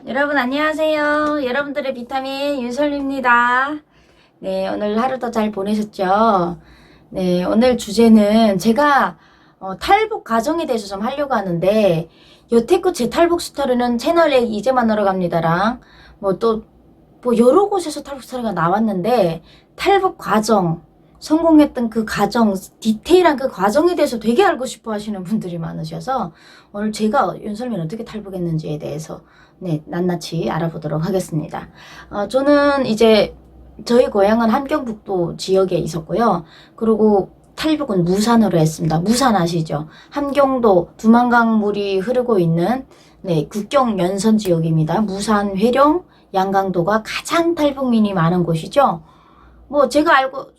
여러분 안녕하세요. 여러분들의 비타민 윤설입니다. 네, 오늘 하루도 잘 보내셨죠? 네, 오늘 주제는 제가 탈북 과정에 대해서 좀 하려고 하는데 여태껏 제 탈북 스토리는 채널에 이제 만나러 갑니다랑 뭐 여러 곳에서 탈북 스토리가 나왔는데 탈북 과정, 성공했던 그 과정, 디테일한 그 과정에 대해서 되게 알고 싶어 하시는 분들이 많으셔서 오늘 제가 윤설미는 어떻게 탈북했는지에 대해서 네, 낱낱이 알아보도록 하겠습니다. 저는 이제 저희 고향은 함경북도 지역에 있었고요. 그리고 탈북은 무산으로 했습니다. 무산 아시죠? 함경도 두만강물이 흐르고 있는 네, 국경 연선 지역입니다. 무산, 회령, 양강도가 가장 탈북민이 많은 곳이죠. 뭐 제가 알고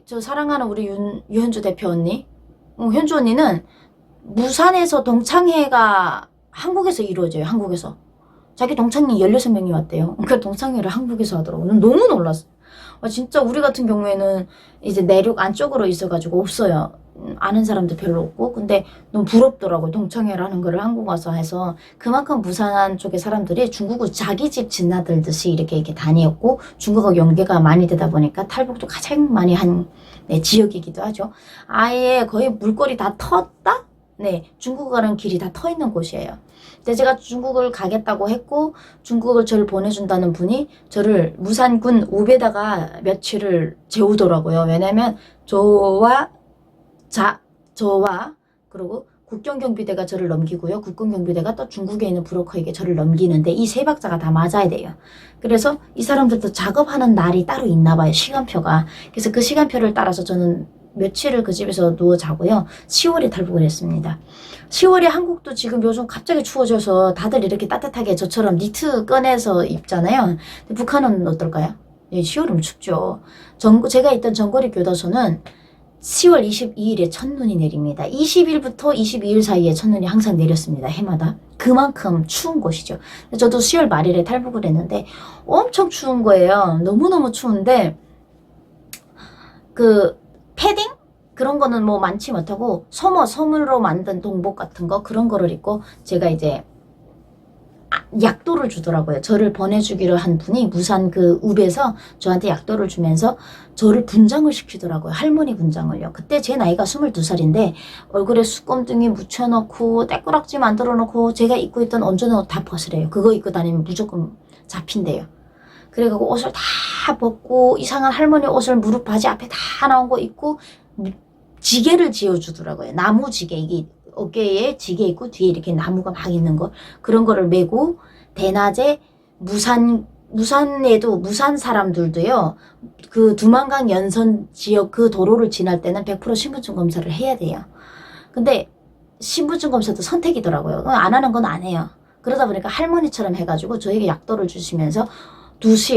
저 사랑하는 우리 유현주 대표 언니, 현주 언니는 무산에서 동창회가 한국에서 이루어져요. 한국에서. 자기 동창이 16명이 왔대요. 그 동창회를 한국에서 하더라고. 너무 놀랐어. 진짜 우리 같은 경우에는 이제 내륙 안쪽으로 있어가지고 없어요. 아는 사람도 별로 없고. 근데 너무 부럽더라고요. 동창회를 하는 거를 한국 와서 해서. 그만큼 부산 쪽의 사람들이 중국을 자기 집 지나들듯이 이렇게 다녔고, 중국하고 연계가 많이 되다 보니까 탈북도 가장 많이 한 네, 지역이기도 하죠. 아예 거의 물꼬리 다 텄다? 네, 중국 가는 길이 다 터 있는 곳이에요. 근데 제가 중국을 가겠다고 했고 중국을 저를 보내준다는 분이 저를 무산군 읍에다가 며칠을 재우더라고요. 왜냐면 저와 그리고 국경경비대가 저를 넘기고요. 국경경비대가 또 중국에 있는 브로커에게 저를 넘기는데 이 세 박자가 다 맞아야 돼요. 그래서 이 사람들도 작업하는 날이 따로 있나 봐요. 시간표가. 그래서 그 시간표를 따라서 저는 며칠을 그 집에서 누워 자고요. 10월에 탈북을 했습니다. 10월에 한국도 지금 요즘 갑자기 추워져서 다들 이렇게 따뜻하게 저처럼 니트 꺼내서 입잖아요. 근데 북한은 어떨까요? 예, 10월이면 춥죠. 제가 있던 전거리 교도소는 10월 22일에 첫눈이 내립니다. 20일부터 22일 사이에 첫눈이 항상 내렸습니다. 해마다. 그만큼 추운 곳이죠. 저도 10월 말일에 탈북을 했는데 엄청 추운 거예요. 너무너무 추운데 그 패딩? 그런 거는 뭐 많지 못하고 섬으로 만든 동복 같은 거 그런 거를 입고 제가 이제 약도를 주더라고요. 저를 보내주기로 한 분이 무산 그 읍에서 저한테 약도를 주면서 저를 분장을 시키더라고요. 할머니 분장을요. 그때 제 나이가 22살인데 얼굴에 수검둥이 묻혀놓고 떼꾸락지 만들어놓고 제가 입고 있던 온전한 옷 다 벗으래요. 그거 입고 다니면 무조건 잡힌대요. 그래가지고 옷을 다 벗고 이상한 할머니 옷을 무릎 바지 앞에 다 나온 거 입고 지게를 지어주더라고요. 나무 지게. 이게 어깨에 지게 있고 뒤에 이렇게 나무가 막 있는 거. 그런 거를 메고 대낮에 무산에도 무산 사람들도요. 그 두만강 연선 지역 그 도로를 지날 때는 100% 신분증 검사를 해야 돼요. 근데 신분증 검사도 선택이더라고요. 안 하는 건 안 해요. 그러다 보니까 할머니처럼 해가지고 저에게 약도를 주시면서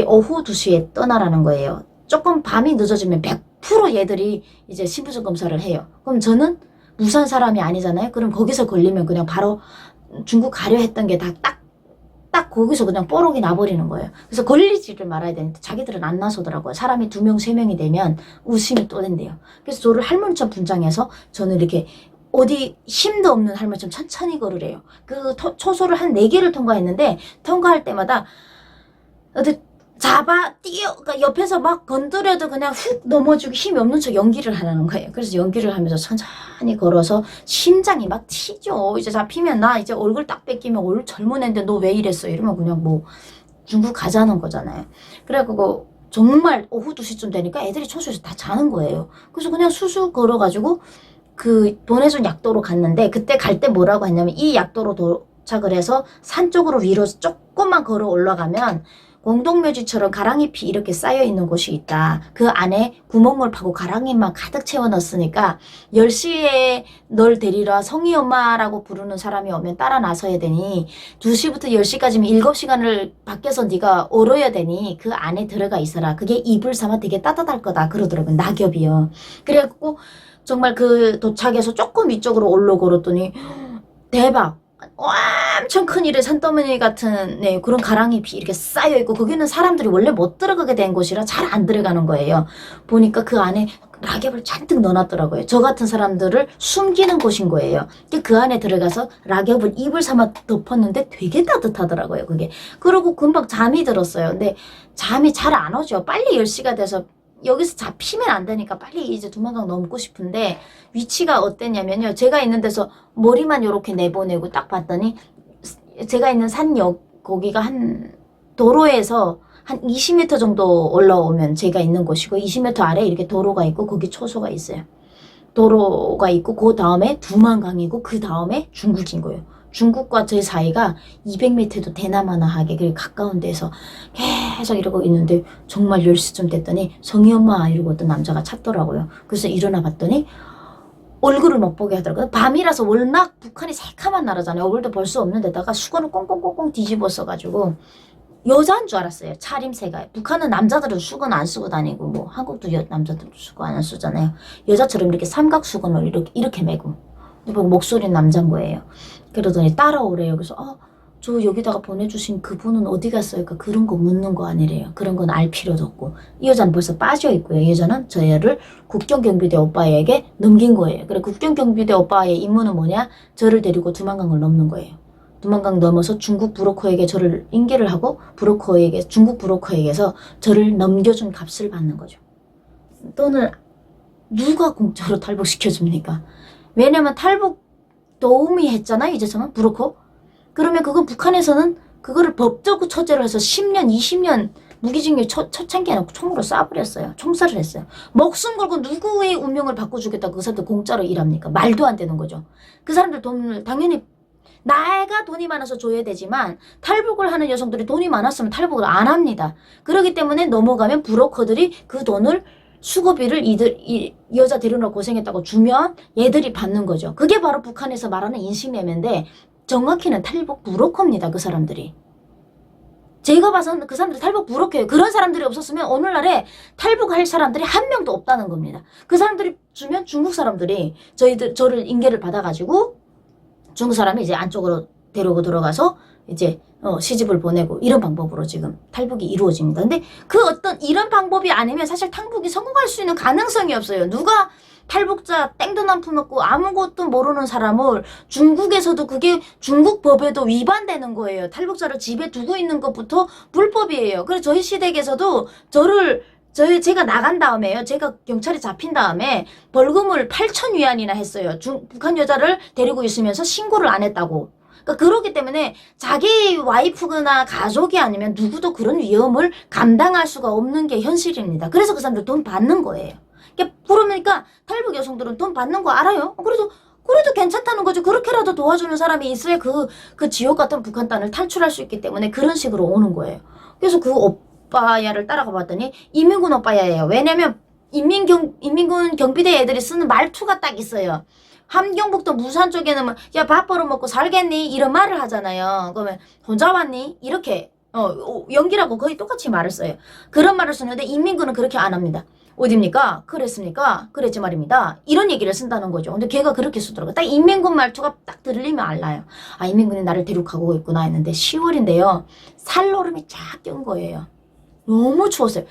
오후 2시에 떠나라는 거예요. 조금 밤이 늦어지면 100% 얘들이 이제 신분증 검사를 해요. 그럼 저는 무산 사람이 아니잖아요. 그럼 거기서 걸리면 그냥 바로 중국 가려 했던 게 딱 거기서 그냥 뽀록이 나버리는 거예요. 그래서 걸리지를 말아야 되는데 자기들은 안 나서더라고요. 사람이 2명, 3명이 되면 의심이 또 된대요. 그래서 저를 할머니처럼 분장해서 저는 이렇게 어디 힘도 없는 할머니처럼 천천히 걸으래요. 그 초소를 한 4개를 통과했는데 통과할 때마다 어디 그러니까 옆에서 막 건드려도 그냥 훅 넘어지고 힘이 없는 척 연기를 하라는 거예요. 그래서 연기를 하면서 천천히 걸어서 심장이 막 튀죠. 이제 잡히면 나 이제 얼굴 딱 뺏기면 얼굴 젊은 애인데 너 왜 이랬어? 이러면 그냥 뭐 중국 가자는 거잖아요. 그래갖고 정말 오후 2시쯤 되니까 애들이 초소에서 다 자는 거예요. 그래서 그냥 수수 걸어가지고 그 보내준 약도로 갔는데 그때 갈 때 뭐라고 했냐면 이 약도로 도착을 해서 산 쪽으로 위로 조금만 걸어 올라가면 공동묘지처럼 가랑잎이 이렇게 쌓여있는 곳이 있다. 그 안에 구멍을 파고 가랑잎만 가득 채워 넣었으니까 10시에 널 데리러 성희 엄마라고 부르는 사람이 오면 따라 나서야 되니 2시부터 10시까지면 7시간을 밖에서 네가 얼어야 되니 그 안에 들어가 있어라. 그게 이불 삼아 되게 따뜻할 거다. 그러더라고요. 낙엽이요. 그래갖고 정말 그 도착해서 조금 위쪽으로 올라걸었더니 대박. 엄청 큰 이래 산더미 같은 네, 그런 가랑잎이 이렇게 쌓여 있고 거기는 사람들이 원래 못 들어가게 된 곳이라 잘 안 들어가는 거예요. 보니까 그 안에 락엽을 잔뜩 넣어놨더라고요. 저 같은 사람들을 숨기는 곳인 거예요. 그 안에 들어가서 락엽을 이불 삼아 덮었는데 되게 따뜻하더라고요. 그게. 그러고 금방 잠이 들었어요. 근데 잠이 잘 안 오죠. 빨리 10시가 돼서 여기서 잡히면 안 되니까 빨리 이제 두만강 넘고 싶은데 위치가 어땠냐면요. 제가 있는 데서 머리만 이렇게 내보내고 딱 봤더니 제가 있는 산역 거기가 한 도로에서 한 20m 정도 올라오면 제가 있는 곳이고 20m 아래 이렇게 도로가 있고 거기 초소가 있어요. 도로가 있고 그 다음에 두만강이고 그 다음에 중국인 거예요. 중국과 제 사이가 200m도 되나마나하게 그리고 가까운 데서 계속 이러고 있는데 정말 10시쯤 됐더니 성희 엄마 이러고 어떤 남자가 찾더라고요. 그래서 일어나 봤더니 얼굴을 못 보게 하더라고요. 밤이라서 워낙 북한이 새카만 나라잖아요. 얼굴도 볼 수 없는 데다가 수건을 꽁꽁꽁꽁 뒤집어 써가지고 여자인 줄 알았어요. 차림새가. 북한은 남자들은 수건 안 쓰고 다니고 뭐 한국도 남자들도 수건 안 쓰잖아요. 여자처럼 이렇게 삼각 수건을 이렇게 메고 목소리는 남자인 거예요. 그러더니 따라오래요. 그래서 저 여기다가 보내주신 그분은 어디 갔어요? 그러니까 그런 거 묻는 거 아니래요. 그런 건 알 필요도 없고. 이 여자는 벌써 빠져 있고요. 이 여자는 저 애를 국경경비대 오빠에게 넘긴 거예요. 그래 국경경비대 오빠의 임무는 뭐냐? 저를 데리고 두만강을 넘는 거예요. 두만강 넘어서 중국 브로커에게 저를 인계를 하고 중국 브로커에게서 저를 넘겨준 값을 받는 거죠. 돈을 누가 공짜로 탈북시켜줍니까? 왜냐면 탈북 도우미 했잖아요. 이제서만 브로커. 그러면 그건 북한에서는 그거를 법적 처제로 해서 10년, 20년 무기징역 초창기에 놓고 총으로 쏴버렸어요. 총살을 했어요. 목숨 걸고 누구의 운명을 바꿔주겠다고 그 사람들 공짜로 일합니까? 말도 안 되는 거죠. 그 사람들 돈을 당연히 나가 돈이 많아서 줘야 되지만 탈북을 하는 여성들이 돈이 많았으면 탈북을 안 합니다. 그렇기 때문에 넘어가면 브로커들이 그 돈을 수고비를 이 여자 데려놓고 고생했다고 주면 얘들이 받는 거죠. 그게 바로 북한에서 말하는 인신매매인데 정확히는 탈북 브로커입니다. 그 사람들이. 제가 봐서는 그 사람들이 탈북 브로커예요. 그런 사람들이 없었으면 오늘날에 탈북할 사람들이 한 명도 없다는 겁니다. 그 사람들이 주면 중국 사람들이 저를 인계를 받아가지고 중국 사람이 이제 안쪽으로 데리고 들어가서 이제 시집을 보내고 이런 방법으로 지금 탈북이 이루어집니다. 근데 그 어떤 이런 방법이 아니면 사실 탈북이 성공할 수 있는 가능성이 없어요. 누가 탈북자 땡돈 한 푼 없고 아무것도 모르는 사람을 중국에서도 그게 중국 법에도 위반되는 거예요. 탈북자를 집에 두고 있는 것부터 불법이에요. 그래서 저희 시댁에서도 제가 나간 다음에요. 제가 경찰에 잡힌 다음에 벌금을 8,000위안이나 했어요. 북한 여자를 데리고 있으면서 신고를 안 했다고. 그러니까 그렇기 때문에 자기 와이프나 가족이 아니면 누구도 그런 위험을 감당할 수가 없는 게 현실입니다. 그래서 그 사람들 돈 받는 거예요. 그러니까 탈북 여성들은 돈 받는 거 알아요. 그래도 괜찮다는 거죠. 그렇게라도 도와주는 사람이 있어야 그 지옥 같은 북한 땅을 탈출할 수 있기 때문에 그런 식으로 오는 거예요. 그래서 그 오빠야를 따라가 봤더니 인민군 오빠야예요. 왜냐면 인민군 경비대 애들이 쓰는 말투가 딱 있어요. 함경북도 무산 쪽에는 뭐, 야, 밥 벌어먹고 살겠니? 이런 말을 하잖아요. 그러면 혼자 왔니? 이렇게 연기라고 거의 똑같이 말을 써요. 그런 말을 쓰는데 인민군은 그렇게 안 합니다. 어딥니까? 그랬습니까? 그랬지 말입니다. 이런 얘기를 쓴다는 거죠. 근데 걔가 그렇게 쓰더라고요. 딱 인민군 말투가 딱 들리면 알아요. 아, 인민군이 나를 데려가고 있구나 했는데 10월인데요. 살얼음이 쫙 껴온 거예요. 너무 추웠어요.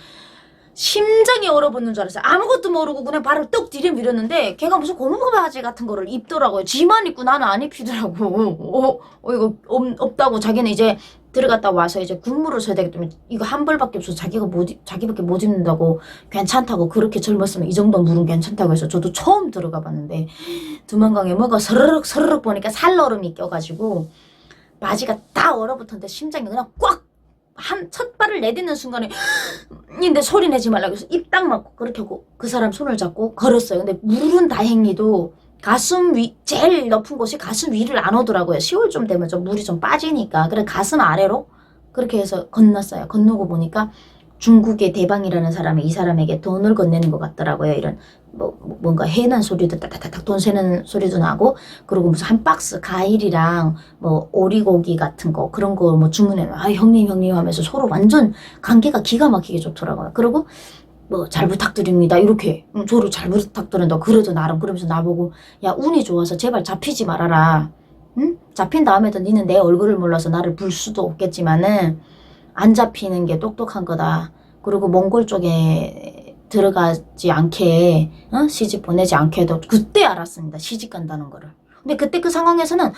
심장이 얼어붙는 줄 알았어요. 아무것도 모르고 그냥 발을 떡 들이밀었는데 걔가 무슨 고무고 바지 같은 거를 입더라고요. 지만 입고 나는 안 입히더라고. 이거 없다고 자기는 이제 들어갔다 와서 이제 군무를 써야 되기 때문에 이거 한 벌밖에 없어서 자기밖에 못 입는다고 괜찮다고 그렇게 젊었으면 이 정도 물은 괜찮다고 해서 저도 처음 들어가 봤는데 두만강에 뭐가 서르륵 보니까 살얼음이 껴가지고 바지가 다 얼어붙었는데 심장이 그냥 꽉 첫 발을 내딛는 순간에 근데 소리 내지 말라고 해서 입 딱 막고 그렇게 하고 그 사람 손을 잡고 걸었어요. 근데 물은 다행히도 가슴 위 제일 높은 곳이 가슴 위를 안 오더라고요. 10월쯤 되면 좀 물이 좀 빠지니까. 그래 가슴 아래로 그렇게 해서 건넜어요. 건너고 보니까 중국의 대방이라는 사람이 이 사람에게 돈을 건네는 것 같더라고요. 이런 뭔가 해난 소리도 따닥따닥 돈 세는 소리도 나고 그리고 무슨 한 박스 과일이랑 뭐 오리고기 같은 거 그런 거 뭐 주문해 아 형님 하면서 서로 완전 관계가 기가 막히게 좋더라고요. 그리고 뭐 잘 부탁드립니다 이렇게 저를 잘 부탁드린다 그래도 나름 그러면서 나보고 야 운이 좋아서 제발 잡히지 말아라 응? 잡힌 다음에도 니는 내 얼굴을 몰라서 나를 불 수도 없겠지만은 안 잡히는 게 똑똑한 거다. 그리고 몽골 쪽에 들어가지 않게 시집 보내지 않게 해도 그때 알았습니다. 시집 간다는 거를. 근데 그때 그 상황에서는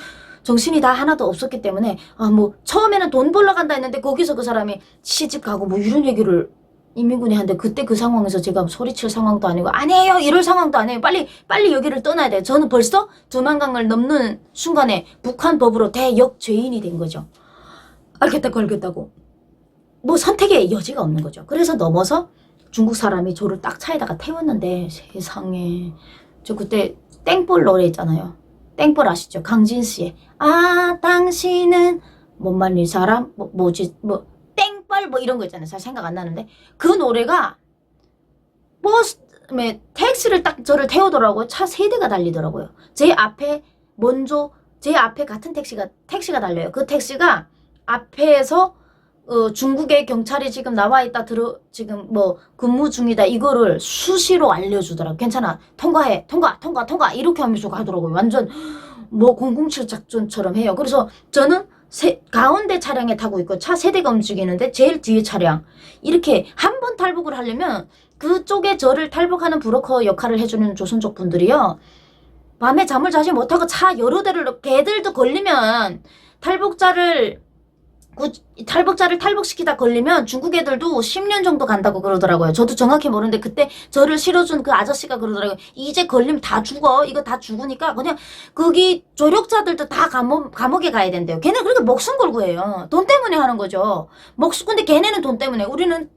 정신이 다 하나도 없었기 때문에 뭐 처음에는 돈 벌러 간다 했는데 거기서 그 사람이 시집 가고 뭐 이런 얘기를 인민군이 하는데 그때 그 상황에서 제가 소리칠 상황도 아니고 아니에요 이럴 상황도 아니에요 빨리 여기를 떠나야 돼요. 저는 벌써 두만강을 넘는 순간에 북한 법으로 대역죄인이 된 거죠. 알겠다고 뭐 선택의 여지가 없는 거죠. 그래서 넘어서 중국 사람이 저를 딱 차에다가 태웠는데 세상에 저 그때 땡벌 노래 있잖아요. 땡벌 아시죠? 강진씨의 당신은 못 말릴 사람 뭐지 땡벌 뭐 이런 거 있잖아요. 잘 생각 안 나는데 그 노래가 버스 택시를 딱 저를 태우더라고요. 차 3대가 달리더라고요. 제 앞에 같은 택시가 달려요. 그 택시가 앞에서 중국의 경찰이 지금 나와 있다 지금 뭐 근무 중이다 이거를 수시로 알려주더라고요. 괜찮아 통과 이렇게 하면서 가더라고요. 완전 뭐 007 작전처럼 해요. 그래서 저는 가운데 차량에 타고 있고 차 3대가 움직이는데 제일 뒤에 차량 이렇게 한 번 탈북을 하려면 그쪽에 저를 탈북하는 브로커 역할을 해주는 조선족 분들이요. 밤에 잠을 자지 못하고 차 여러 대를 걔들도 걸리면 탈북자를 탈북시키다 걸리면 중국 애들도 10년 정도 간다고 그러더라고요. 저도 정확히 모르는데 그때 저를 실어준 그 아저씨가 그러더라고요. 이제 걸리면 다 죽어. 이거 다 죽으니까 그냥 거기 조력자들도 다 감옥에 가야 된대요. 걔네 그렇게 목숨 걸고 해요. 돈 때문에 하는 거죠. 근데 걔네는 돈 때문에 우리는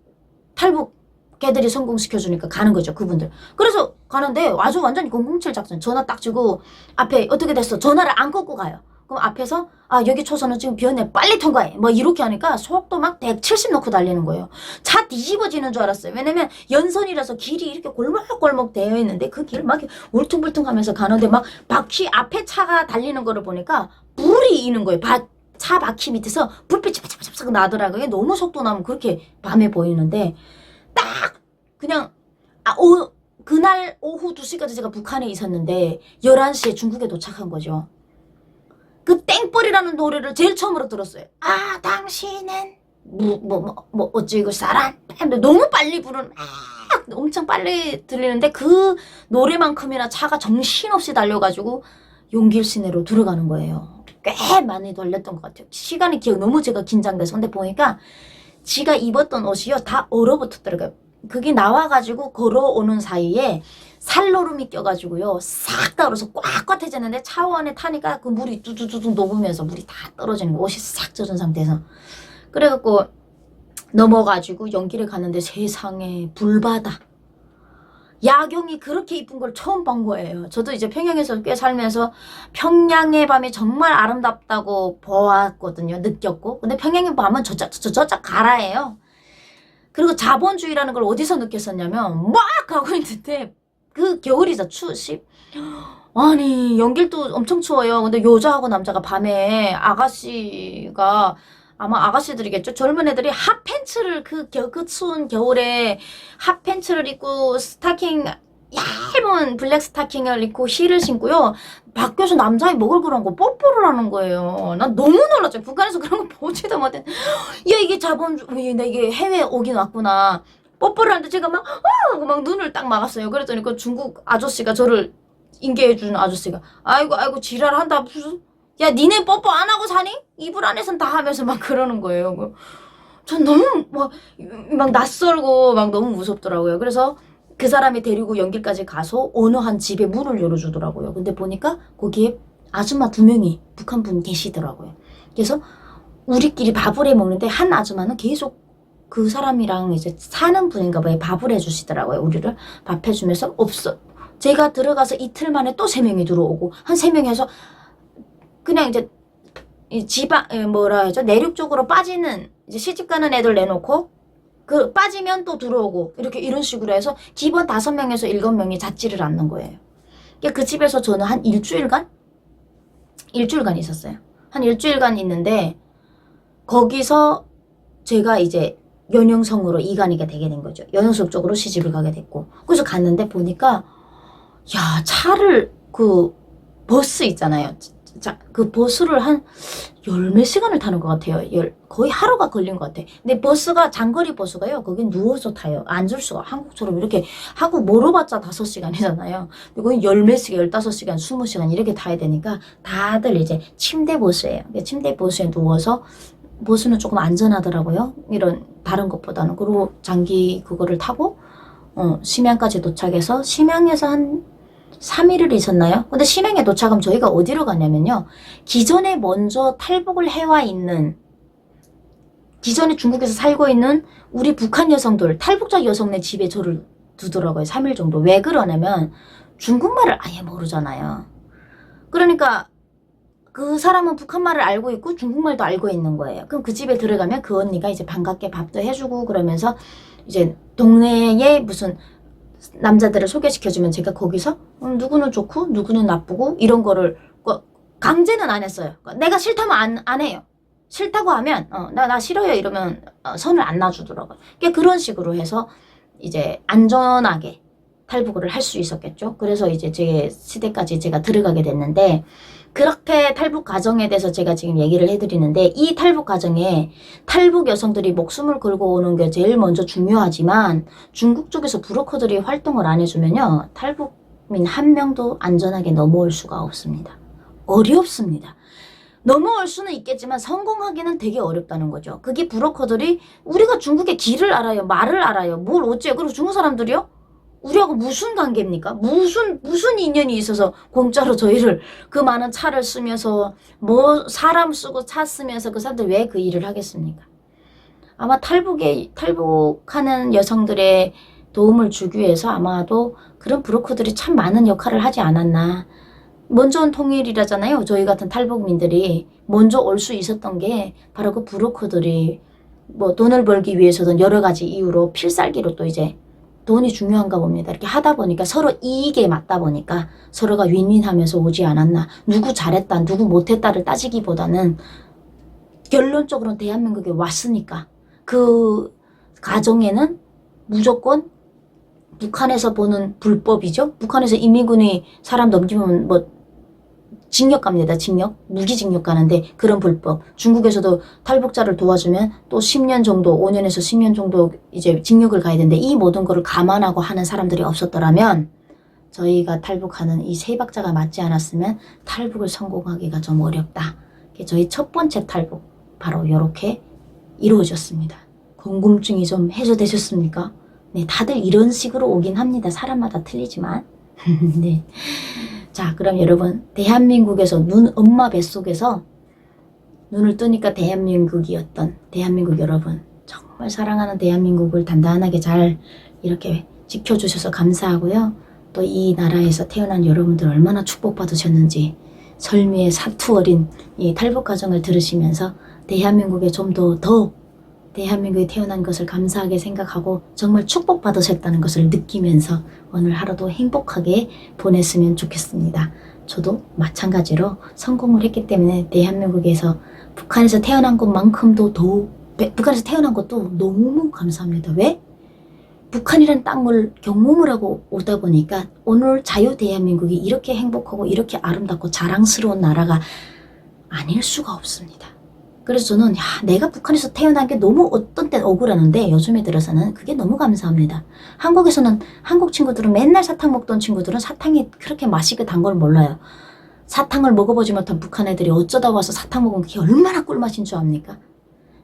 탈북 걔들이 성공시켜주니까 가는 거죠. 그분들. 그래서 가는데 아주 완전히 007 작전. 전화 딱 주고 앞에 어떻게 됐어? 전화를 안 끊고 가요. 그럼 앞에서 여기 초선은 지금 비었네 빨리 통과해 뭐 이렇게 하니까 속도 막 170 넣고 달리는 거예요. 차 뒤집어지는 줄 알았어요. 왜냐면 연선이라서 길이 이렇게 골목골목 되어 있는데 그 길 막 울퉁불퉁 하면서 가는데 막 바퀴 앞에 차가 달리는 거를 보니까 불이 이는 거예요. 차 바퀴 밑에서 불빛이 바짝바짝 나더라고요. 너무 속도 나면 그렇게 밤에 보이는데 딱 그냥 그날 오후 2시까지 제가 북한에 있었는데 11시에 중국에 도착한 거죠. 그 땡벌이라는 노래를 제일 처음으로 들었어요. 당신은 어찌고 사람 너무 빨리 부르는 엄청 빨리 들리는데 그 노래만큼이나 차가 정신없이 달려가지고 용길 시내로 들어가는 거예요. 꽤 많이 돌렸던 것 같아요. 시간이 너무 제가 긴장돼서. 근데 보니까 지가 입었던 옷이요 다 얼어붙었더라고요. 그게 나와가지고 걸어오는 사이에 살노름이 껴가지고요 싹 다 얼어서 꽉꽉해졌는데 차원 안에 타니까 그 물이 뚜두두둑 녹으면서 물이 다 떨어지는 거 옷이 싹 젖은 상태에서 그래갖고 넘어가지고 연길에 갔는데 세상에 불바다 야경이 그렇게 이쁜 걸 처음 본 거예요. 저도 이제 평양에서 꽤 살면서 평양의 밤이 정말 아름답다고 보았거든요. 느꼈고 근데 평양의 밤은 저짝 가라예요. 그리고 자본주의라는 걸 어디서 느꼈었냐면 막 가고 있는데 그 겨울이죠. 아니 연길도 엄청 추워요. 근데 여자하고 남자가 밤에 아가씨가 아마 아가씨들이겠죠. 젊은 애들이 핫팬츠를 그 추운 겨울에 핫팬츠를 입고 스타킹 얇은 블랙 스타킹을 입고 힐을 신고요. 밖에서 남자애 먹을 그런 거 뽀뽀를 하는 거예요. 난 너무 놀랐죠. 북한에서 그런 거 보지도 못해. 야 이게 자본주의 나 이게 해외 오긴 왔구나. 뽀뽀를 하는데 제가 막 하고 막 눈을 딱 막았어요. 그랬더니 그 중국 아저씨가 저를 인계해주는 아저씨가 아이고 지랄한다 무슨 야 니네 뽀뽀 안 하고 사니? 이불 안에선 다 하면서 막 그러는 거예요. 전 너무 막 낯설고 막 너무 무섭더라고요. 그래서 그 사람이 데리고 연길까지 가서 어느 한 집에 문을 열어주더라고요. 근데 보니까 거기에 아줌마 2명이 북한 분 계시더라고요. 그래서 우리끼리 밥을 해 먹는데 한 아줌마는 계속 그 사람이랑 이제 사는 분인가 봐요. 밥을 해주시더라고요. 우리를 밥 해주면서 없어. 제가 들어가서 이틀 만에 또 3명이 들어오고 한 3명이 해서 그냥 이제 내륙 쪽으로 빠지는 이제 시집 가는 애들 내놓고 그 빠지면 또 들어오고 이런 식으로 해서 기본 5명에서 7명이 잤지를 않는 거예요. 그 집에서 저는 한 일주일간 있었어요. 한 일주일간 있는데 거기서 제가 이제 연영성으로 이간이가 되게 된 거죠. 연영성 쪽으로 시집을 가게 됐고 그래서 갔는데 보니까 야 차를 그 버스 있잖아요. 그 버스를 한 열 몇 시간을 타는 것 같아요. 거의 하루가 걸린 것 같아. 근데 버스가, 장거리 버스가요, 거긴 누워서 타요. 앉을 수가, 한국처럼 이렇게 하고 멀어봤자 5시간이잖아요. 거긴 열 몇 시간, 15시간, 20시간 이렇게 타야 되니까 다들 이제 침대 버스예요. 침대 버스에 누워서, 버스는 조금 안전하더라고요. 이런 다른 것보다는. 그리고 장기 그거를 타고 심양까지 도착해서, 심양에서 한 3일을 있었나요? 근데 심양에 도착하면 저희가 어디로 가냐면요, 기존에 먼저 탈북을 해와 있는, 기존에 중국에서 살고 있는 우리 북한 여성들, 탈북자 여성네 집에 저를 두더라고요. 3일 정도. 왜 그러냐면 중국말을 아예 모르잖아요. 그러니까 그 사람은 북한말을 알고 있고 중국말도 알고 있는 거예요. 그럼 그 집에 들어가면 그 언니가 이제 반갑게 밥도 해주고 그러면서 이제 동네에 무슨 남자들을 소개시켜주면 제가 거기서 누구는 좋고 누구는 나쁘고 이런 거를 강제는 안 했어요. 내가 싫다면 안 해요. 싫다고 하면 나 싫어요 이러면 선을 안 놔주더라고요. 그런 식으로 해서 이제 안전하게 탈북을 할 수 있었겠죠. 그래서 이제 제 시대까지 제가 들어가게 됐는데, 그렇게 탈북 과정에 대해서 제가 지금 얘기를 해드리는데, 이 탈북 과정에 탈북 여성들이 목숨을 걸고 오는 게 제일 먼저 중요하지만, 중국 쪽에서 브로커들이 활동을 안 해주면요, 탈북민 한 명도 안전하게 넘어올 수가 없습니다. 어렵습니다. 넘어올 수는 있겠지만 성공하기는 되게 어렵다는 거죠. 그게 브로커들이, 우리가 중국의 길을 알아요, 말을 알아요, 뭘 어째요. 그리고 중국 사람들이요, 우리하고 무슨 관계입니까? 무슨 인연이 있어서 공짜로 저희를, 그 많은 차를 쓰면서, 사람 쓰고 차 쓰면서 그 사람들 왜 그 일을 하겠습니까? 아마 탈북하는 여성들의 도움을 주기 위해서 아마도 그런 브로커들이 참 많은 역할을 하지 않았나. 먼저 온 통일이라잖아요. 저희 같은 탈북민들이 먼저 올 수 있었던 게 바로 그 브로커들이 돈을 벌기 위해서든 여러 가지 이유로 필살기로 또 이제 돈이 중요한가 봅니다. 이렇게 하다 보니까 서로 이익에 맞다 보니까 서로가 윈윈하면서 오지 않았나. 누구 잘했다, 누구 못했다를 따지기보다는 결론적으로는 대한민국에 왔으니까 그 가정에는 무조건 북한에서 보는 불법이죠. 북한에서 인민군이 사람 넘기면 징역 갑니다. 징역. 무기징역 가는데 그런 불법. 중국에서도 탈북자를 도와주면 또 10년 정도, 5년에서 10년 정도 이제 징역을 가야 되는데, 이 모든 거를 감안하고 하는 사람들이 없었더라면 저희가 탈북하는 이 세 박자가 맞지 않았으면 탈북을 성공하기가 좀 어렵다. 저희 첫 번째 탈북 바로 이렇게 이루어졌습니다. 궁금증이 좀 해소되셨습니까? 네, 다들 이런 식으로 오긴 합니다. 사람마다 틀리지만. 네. 자, 그럼 여러분, 대한민국에서 엄마 뱃속에서 눈을 뜨니까 대한민국이었던 대한민국 여러분, 정말 사랑하는 대한민국을 단단하게 잘 이렇게 지켜주셔서 감사하고요. 또 이 나라에서 태어난 여러분들 얼마나 축복받으셨는지, 설미의 사투 어린 이 탈북 과정을 들으시면서 대한민국에 좀 더 대한민국에 태어난 것을 감사하게 생각하고 정말 축복받으셨다는 것을 느끼면서 오늘 하루도 행복하게 보냈으면 좋겠습니다. 저도 마찬가지로 성공을 했기 때문에 대한민국에서, 북한에서 태어난 것만큼도 북한에서 태어난 것도 너무 감사합니다. 왜? 북한이라는 땅을 경험을 하고 오다 보니까 오늘 자유 대한민국이 이렇게 행복하고 이렇게 아름답고 자랑스러운 나라가 아닐 수가 없습니다. 그래서 저는 내가 북한에서 태어난 게 너무 어떤 땐 억울하는데 요즘에 들어서는 그게 너무 감사합니다. 한국에서는, 한국 친구들은 맨날 사탕 먹던 친구들은 사탕이 그렇게 맛있게 단 걸 몰라요. 사탕을 먹어보지 못한 북한 애들이 어쩌다 와서 사탕 먹으면 그게 얼마나 꿀맛인 줄 압니까?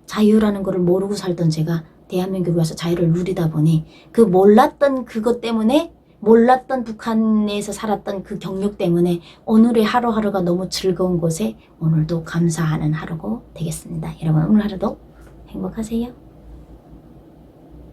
자유라는 거를 모르고 살던 제가 대한민국에 와서 자유를 누리다 보니 그 몰랐던 그것 때문에, 몰랐던 북한에서 살았던 그 경력 때문에 오늘의 하루하루가 너무 즐거운 곳에 오늘도 감사하는 하루가 되겠습니다. 여러분 오늘 하루도 행복하세요.